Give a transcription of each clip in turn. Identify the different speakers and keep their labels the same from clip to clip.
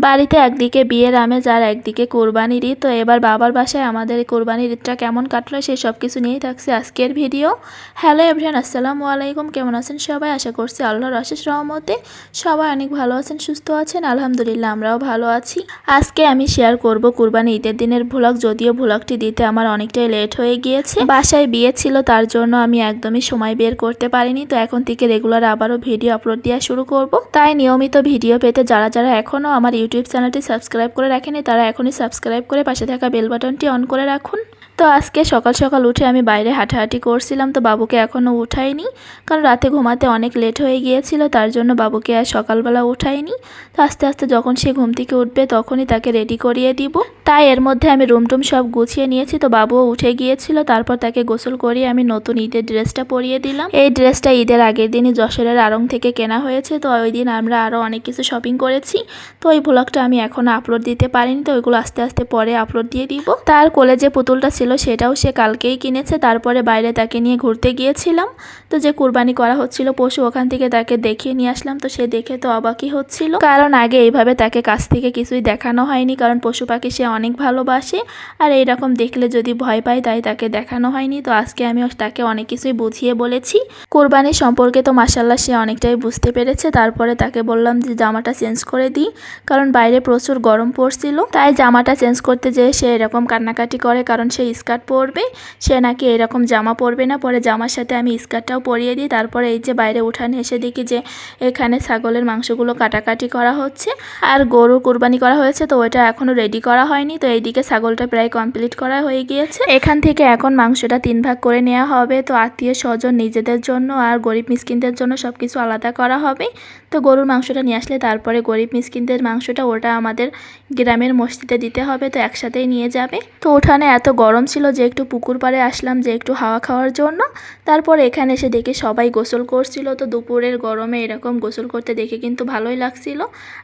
Speaker 1: বাড়িতে একদিকে বিয়ের আমেজ আর একদিকে কোরবানির ঈদ। তো এবার বাবার বাসায় আমাদের কোরবানির ঈদটা কেমন কাটলো সেই সব কিছু নিয়েই থাকছে আজকের ভিডিও। হ্যালো এভরিওয়ান, আসসালামু আলাইকুম। কেমন আছেন সবাই? আশা করছি আল্লাহর অশেষ রহমতে সবাই অনেক ভালো আছেন, সুস্থ আছেন। আলহামদুলিল্লাহ আমরাও ভালো আছি। আজকে আমি শেয়ার করব কোরবানি ঈদের দিনের ভ্লগ, যদিও ভ্লগটি দিতে আমার অনেকটাই লেট হয়ে গিয়েছে। বাসায় বিয়ে ছিল, তার জন্য আমি একদমই সময় বের করতে পারিনি। তো এখন থেকে রেগুলার আবারও ভিডিও আপলোড দেওয়া শুরু করব। তাই নিয়মিত ভিডিও পেতে যারা যারা এখনও আমার ইউটিউব চ্যানেলটি সাবস্ক্রাইব করে রাখেনি তারা এখনই সাবস্ক্রাইব করে পাশে থাকা বেল বাটনটি অন করে রাখুন। তো আজকে সকাল সকাল উঠে আমি বাইরে হাঁটাহাঁটি করছিলাম। তো বাবুকে এখনও উঠাইনি, কারণ রাতে ঘুমাতে অনেক লেট হয়ে গিয়েছিল, তার জন্য বাবুকে আর সকালবেলা উঠাইনি। তো আস্তে আস্তে যখন সে ঘুম থেকে উঠবে তখনই তাকে রেডি করিয়ে দিব। তাই এর মধ্যে আমি রুম টুম সব গুছিয়ে নিয়েছি। তো বাবুও উঠে গিয়েছিল, তারপর তাকে গোসল করিয়ে আমি নতুন ঈদের ড্রেসটা পরিয়ে দিলাম। এই ড্রেসটা ঈদের আগের দিনই যশোরের আড়ং থেকে কেনা হয়েছে। তো ওই দিন আমরা আরও অনেক কিছু শপিং করেছি। তো ওই ব্লগটা আমি এখনও আপলোড দিতে পারিনি, তো ওইগুলো আস্তে আস্তে পরে আপলোড দিয়ে দিব। তার কোলে যে পুতুলটা ছিল সেটাও সে কালকেই কিনেছে। তারপরে বাইরে তাকে নিয়ে ঘুরতে গিয়েছিলাম। তো যে কুরবানি করা হচ্ছিল পশু, ওখান থেকে তাকে দেখিয়ে নিয়ে আসলাম। তো সে দেখে তো অবাকই হচ্ছিল, কারণ আগে এইভাবে তাকে কাছ থেকে কিছুই দেখানো হয়নি, কারণ পশু পাখি সে অনেক ভালোবাসে। আর এইরকম দেখলে যদি ভয় পায়, তাই তাকে দেখানো হয়নি। তো আজকে আমি তাকে অনেক কিছুই বুঝিয়ে বলেছি কোরবানি সম্পর্কে। তো মাশাআল্লাহ সে অনেকটাই বুঝতে পেরেছে। তারপরে তাকে বললাম যে জামাটা চেঞ্জ করে দিই, কারণ বাইরে প্রচুর গরম পড়ছিল। তাই জামাটা চেঞ্জ করতে যেয়ে সে এরকম কান্নাকাটি করে, কারণ সে স্কার্ট পরবে, সে নাকি এরকম জামা পরবে না। পরে জামার সাথে আমি স্কার্টটাও পরিয়ে দিই। তারপরে এই যে বাইরে উঠানে এসে দেখি যে এখানে ছাগলের মাংসগুলো কাটাকাটি করা হচ্ছে, আর গরু কুরবানি করা হয়েছে। তো ওইটা এখনও রেডি করা হয়নি। তো এইদিকে ছাগলটা প্রায় কমপ্লিট করা হয়ে গিয়েছে। এখান থেকে এখন মাংসটা 3 ভাগ করে নেওয়া হবে। তো আত্মীয় স্বজন, নিজেদের জন্য আর গরিব মিসকিনদের জন্য সব কিছু আলাদা করা হবে। তো গরুর মাংসটা নিয়ে আসলে তারপরে গরিব মিসকিনদের মাংসটা ওটা আমাদের গ্রামের মসজিদে দিতে হবে। তো একসাথেই নিয়ে যাবে। তো উঠানে এত গরম ছিল যে একটু পুকুর পাড়ে আসলাম যে একটু হাওয়া খাওয়ার জন্য। তারপর এখানে এসে দেখে সবাই গোসল করছিল। তো দুপুরের গরমে এরকম গোসল করতে দেখে কিন্তু ভালোই লাগছিল।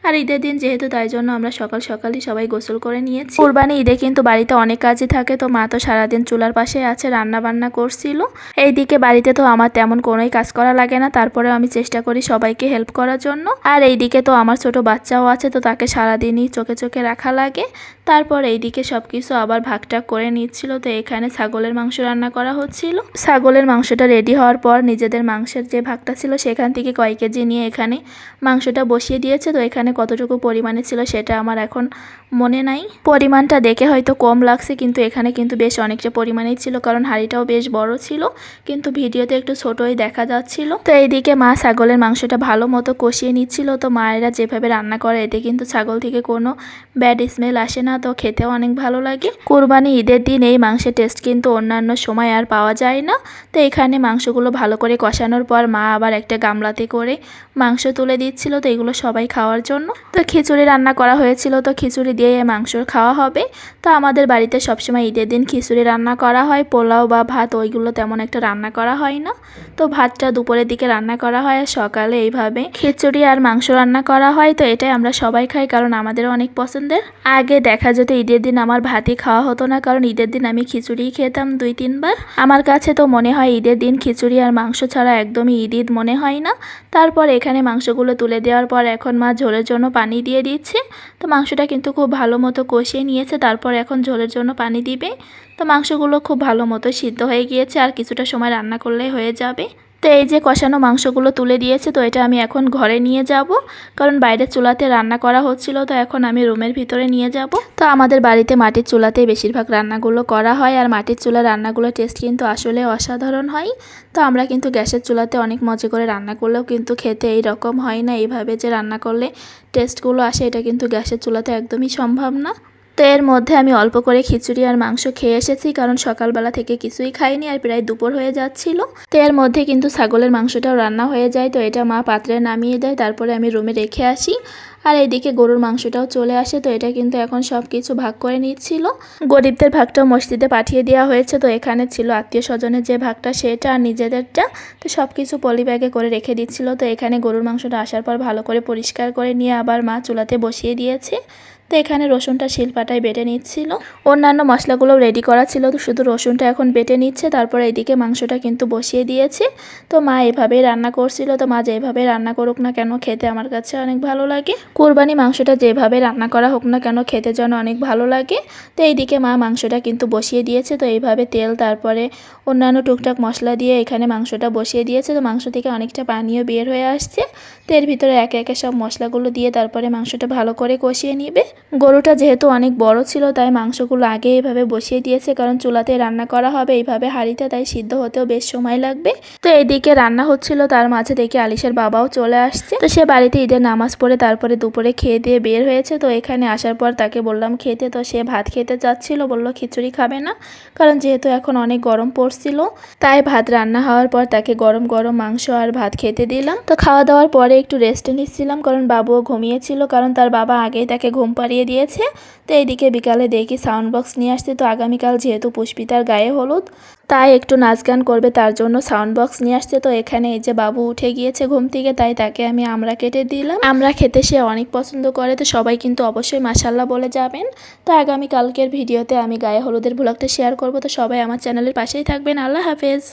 Speaker 1: আর ঈদের দিন যেহেতু, তাই জন্য আমরা সকাল সকালই সবাই গোসল করে নিয়েছি। কুরবানি ঈদে কিন্তু বাড়িতে অনেক কাজই থাকে। তো মা তো সারাদিন চুলার পাশে আছে, রান্না বান্না করছিল। এইদিকে বাড়িতে তো আমার তেমন কোনোই কাজ করা লাগে না, তারপরে আমি চেষ্টা করি সবাইকে হেল্প করার জন্য। আর এইদিকে তো আমার ছোট বাচ্চাও আছে, তো তাকে সারাদিনই চোখে চোখে রাখা লাগে। তারপর এইদিকে সব কিছু আবার ভাগটাগ করে নিচ্ছিল। তো এখানে ছাগলের মাংস রান্না করা হচ্ছিল। ছাগলের মাংসটা রেডি হওয়ার পর নিজেদের মাংসের যে ভাগটা ছিল সেখান থেকে কয়েক কেজি নিয়ে এখানে মাংসটা বসিয়ে দিয়েছে। তো এখানে কতটুকু পরিমাণে ছিল সেটা আমার এখন মনে নাই, পরিমাণটা দেখে হয়তো কম লাগছে, কিন্তু এখানে কিন্তু বেশ অনেকটা পরিমাণেই ছিল, কারণ হাঁড়িটাও বেশ বড় ছিল, কিন্তু ভিডিওতে একটু ছোটই দেখা যাচ্ছিল। তো এইদিকে মা ছাগলের মাংসটা ভালো মতো কষিয়ে নিচ্ছিল। তো মায়েরা যেভাবে রান্না করে এতে কিন্তু ছাগল থেকে কোনো ব্যাড স্মেল আসে না, তো খেতেও অনেক ভালো লাগে। কুরবানি ঈদের দিন এই মাংসের টেস্ট কিন্তু অন্যান্য সময় আর পাওয়া যায় না। তো এখানে মাংসগুলো ভালো করে কষানোর পর মা আবার একটা গামলাতে করে মাংস তুলে দিচ্ছিল, তো এগুলো সবাই খাওয়ার জন্য। তো খিচুড়ি রান্না করা হয়েছিল, তো খিচুড়ি দিয়ে মাংস খাওয়া হবে। তো আমাদের বাড়িতে সবসময় ঈদের দিন খিচুড়ি রান্না করা হয়, পোলাও বা ভাত ওইগুলো তেমন একটা রান্না করা হয় না। তো ভাতটা দুপুরের দিকে রান্না করা হয়, আর সকালে এইভাবে খিচুড়ি আর মাংস রান্না করা হয়। তো এটাই আমরা সবাই খাই, কারণ আমাদেরও অনেক পছন্দের। আগে দেখা যেত ঈদের দিন আমার ভাতই খাওয়া হতো না, কারণ ঈদের দিন আমি খিচুড়িই খেতাম 2-3 বার। আমার কাছে তো মনে হয় ঈদের দিন খিচুড়ি আর মাংস ছাড়া একদমই ঈদ মনে হয় না। তারপর এখানে মাংসগুলো তুলে দেওয়ার পর এখন মা ঝোলের জন্য পানি দিয়ে দিচ্ছে। তো মাংসটা কিন্তু খুব ভালো মতো কষিয়ে নিয়েছে, তারপর এখন ঝোলের জন্য পানি দিবে। তো মাংসগুলো খুব ভালো মতো সিদ্ধ হয়ে গিয়েছে, আর কিছুটা সময় রান্না করলেই হয়ে যাবে। তো এই যে কষানো মাংসগুলো তুলে দিয়েছে, তো এটা আমি এখন ঘরে নিয়ে যাব, কারণ বাইরে চুলাতে রান্না করা হচ্ছিল। তো এখন আমি রুমের ভিতরে নিয়ে যাব। তো আমাদের বাড়িতে মাটির চুলাতেই বেশিরভাগ রান্নাগুলো করা হয়, আর মাটির চুলার রান্নাগুলোর টেস্ট কিন্তু আসলে অসাধারণ হয়। তো আমরা কিন্তু গ্যাসের চুলাতে অনেক মজা করে রান্না করলেও কিন্তু খেতে এই রকম হয় না। এইভাবে যে রান্না করলে টেস্টগুলো আসে, এটা কিন্তু গ্যাসের চুলাতে একদমই সম্ভব না। তো এর মধ্যে আমি অল্প করে খিচুড়ি আর মাংস খেয়ে এসেছি, কারণ সকালবেলা থেকে কিছুই খাইনি, আর প্রায় দুপুর হয়ে যাচ্ছিল। তো এর মধ্যে কিন্তু ছাগলের মাংসটাও রান্না হয়ে যায়। তো এটা মা পাত্রে নামিয়ে দেয়, তারপরে আমি রুমে রেখে আসি। আর এইদিকে গরুর মাংসটাও চলে আসে। তো এটা কিন্তু এখন সব কিছু ভাগ করে নিচ্ছিল। গরিবদের ভাগটাও মসজিদে পাঠিয়ে দেওয়া হয়েছে। তো এখানে ছিল আত্মীয় স্বজনের যে ভাগটা সেটা আর নিজেদেরটা, তো সব কিছু পলি ব্যাগে করে রেখে দিচ্ছিল। তো এখানে গরুর মাংসটা আসার পর ভালো করে পরিষ্কার করে নিয়ে আবার মা চুলাতে বসিয়ে দিয়েছে। তো এখানে রসুনটা শিলপাটায় বেটে নিচ্ছিল, অন্যান্য মশলাগুলো রেডি করা ছিল, তো শুধু রসুনটা এখন বেটে নিচ্ছে। তারপর এইদিকে মাংসটা কিন্তু বসিয়ে দিয়েছে। তো মা এভাবেই রান্না করছিল। তো মা যেভাবে রান্না করুক না কেন খেতে আমার কাছে অনেক ভালো লাগে। কোরবানি মাংসটা যেভাবে রান্না করা হোক না কেন খেতে যেন অনেক ভালো লাগে। তো এইদিকে মা মাংসটা কিন্তু বসিয়ে দিয়েছে। তো এইভাবে তেল তারপরে অন্যান্য টুকটাক মশলা দিয়ে এখানে মাংসটা বসিয়ে দিয়েছে। তো মাংস থেকে অনেকটা পানিও বের হয়ে আসছে। তো এর ভিতরে একে একে সব মশলাগুলো দিয়ে তারপরে মাংসটা ভালো করে কষিয়ে নিবে। গরুটা যেহেতু অনেক বড় ছিল তাই মাংসগুলো আগে এইভাবে বসিয়ে দিয়েছে, কারণ চুলাতে রান্না করা হবে এইভাবে হাঁড়িতে, তাই সিদ্ধ হতেও বেশ সময় লাগবে। তো এইদিকে রান্না হচ্ছিল, তার মাঝে দেখি আলিশের বাবাও চলে আসছে। তো সে বাড়িতে ঈদের নামাজ পড়ে তারপরে দুপুরে খেয়ে দিয়ে বের হয়েছে। তো এখানে আসার পর তাকে বললাম খেতে, তো সে ভাত খেতে চাচ্ছিল, বলল খিচুড়ি খাবে না, কারণ যেহেতু এখন অনেক গরম পড়ছিল। তাই ভাত রান্না হওয়ার পর তাকে গরম গরম মাংস আর ভাত খেতে দিলাম। তো খাওয়া দাওয়ার পরে একটু রেস্টে নিচ্ছিলাম, কারণ বাবুও ঘুমিয়েছিল, কারণ তার বাবা আগেই তাকে ঘুম পাড়িয়ে দিয়েছে। তো এইদিকে বিকালে দেখি সাউন্ড বক্স নিয়ে আসছে। তো আগামীকাল যেহেতু পুষ্পিতার গায়ে হলুদ, তাই একটু নাচ গান করবে, তার জন্য সাউন্ড বক্স নিয়ে আসছে। তো এখানে এই যে বাবু উঠে গিয়েছে ঘুম থেকে, তাই তাকে আমি আমরা কেটে দিলাম। আমরা খেতে সে অনেক পছন্দ করে। তো সবাই কিন্তু অবশ্যই মাশাআল্লাহ বলে যাবেন। তো আগামীকালকের ভিডিওতে আমি গায়ে হলুদের ভ্লগটা শেয়ার করব। তো সবাই আমার চ্যানেলের পাশেই থাকবেন। আল্লাহ হাফেজ।